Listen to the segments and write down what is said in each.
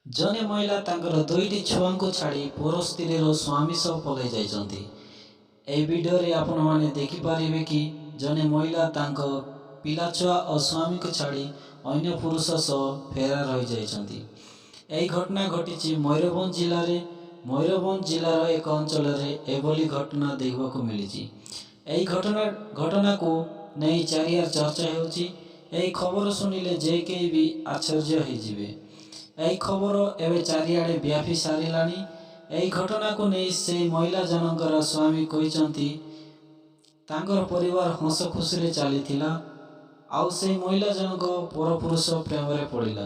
ଜଣେ ମହିଳା ତାଙ୍କର ଦୁଇଟି ଛୁଆଙ୍କୁ ଛାଡ଼ି ପର ସ୍ତ୍ରୀର ସ୍ୱାମୀ ସହ ପଳାଇ ଯାଇଛନ୍ତି। ଏହି ଭିଡ଼ିଓରେ ଆପଣମାନେ ଦେଖିପାରିବେ କି ଜଣେ ମହିଳା ତାଙ୍କ ପିଲାଛୁଆ ଓ ସ୍ୱାମୀକୁ ଛାଡ଼ି ଅନ୍ୟ ପୁରୁଷ ସହ ଫେରାର ହୋଇଯାଇଛନ୍ତି। ଏହି ଘଟଣା ଘଟିଛି ମୟୂରଭଞ୍ଜ ଜିଲ୍ଲାରେ। ମୟୂରଭଞ୍ଜ ଜିଲ୍ଲାର ଏକ ଅଞ୍ଚଳରେ ଏଭଳି ଘଟଣା ଦେଖିବାକୁ ମିଳିଛି। ଏହି ଘଟଣାକୁ ନେଇ ଚାରିଆଡ଼େ ଚର୍ଚ୍ଚା ହେଉଛି। ଏହି ଖବର ଶୁଣିଲେ ଯେ କେହି ବି ଆଶ୍ଚର୍ଯ୍ୟ ହୋଇଯିବେ। ଏହି ଖବର ଏବେ ଚାରିଆଡ଼େ ବ୍ୟାପି ସାରିଲାଣି। ଏହି ଘଟଣାକୁ ନେଇ ସେହି ମହିଳା ଜଣଙ୍କର ସ୍ୱାମୀ କହିଛନ୍ତି ତାଙ୍କର ପରିବାର ହସ ଖୁସିରେ ଚାଲିଥିଲା, ଆଉ ସେହି ମହିଳା ଜଣକ ପରପୁରୁଷ ପ୍ରେମରେ ପଡ଼ିଲା।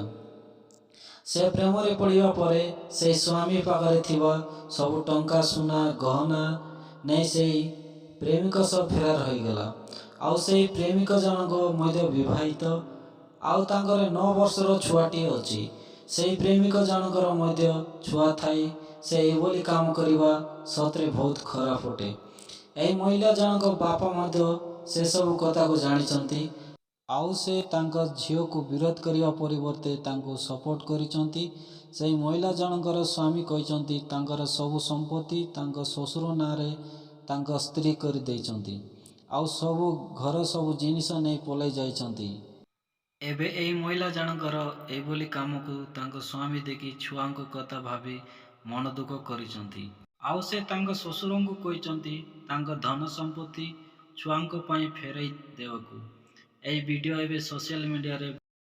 ସେ ପ୍ରେମରେ ପଡ଼ିବା ପରେ ସେହି ସ୍ୱାମୀ ପାଖରେ ଥିବା ସବୁ ଟଙ୍କା ସୁନା ଗହଣା ନେଇ ସେହି ପ୍ରେମିକ ସହ ଫେରାର ହୋଇଗଲା। ଆଉ ସେହି ପ୍ରେମିକ ଜଣକ ମଧ୍ୟ ବିବାହିତ, ଆଉ ତାଙ୍କର 9 ବର୍ଷର ଛୁଆଟିଏ ଅଛି। ସେହି ପ୍ରେମିକ ଜଣଙ୍କର ମଧ୍ୟ ଛୁଆ ଥାଇ ସେ ଏଭଳି କାମ କରିବା ସତରେ ବହୁତ ଖରାପ ଅଟେ। ଏହି ମହିଳା ଜଣଙ୍କ ବାପା ମଧ୍ୟ ସେସବୁ କଥାକୁ ଜାଣିଛନ୍ତି, ଆଉ ସେ ତାଙ୍କ ଝିଅକୁ ବିରୋଧ କରିବା ପରିବର୍ତ୍ତେ ତାଙ୍କୁ ସପୋର୍ଟ କରିଛନ୍ତି। ସେହି ମହିଳା ଜଣଙ୍କର ସ୍ୱାମୀ କହିଛନ୍ତି ତାଙ୍କର ସବୁ ସମ୍ପତ୍ତି ତାଙ୍କ ଶ୍ୱଶୁର ନାଁରେ ତାଙ୍କ ସ୍ତ୍ରୀ କରିଦେଇଛନ୍ତି, ଆଉ ସବୁ ଘର ସବୁ ଜିନିଷ ନେଇ ପଳାଇ ଯାଇଛନ୍ତି। ଏବେ ଏହି ମହିଳା ଜଣଙ୍କର ଏଭଳି କାମକୁ ତାଙ୍କ ସ୍ୱାମୀ ଦେଖି ଛୁଆଙ୍କ କଥା ଭାବି ମନ ଦୁଃଖ କରିଛନ୍ତି। ଆଉ ସେ ତାଙ୍କ ଶ୍ୱଶୁରଙ୍କୁ କହିଛନ୍ତି ତାଙ୍କ ଧନ ସମ୍ପତ୍ତି ଛୁଆଙ୍କ ପାଇଁ ଫେରାଇ ଦେବାକୁ। ଏହି ଭିଡ଼ିଓ ଏବେ ସୋସିଆଲ ମିଡ଼ିଆରେ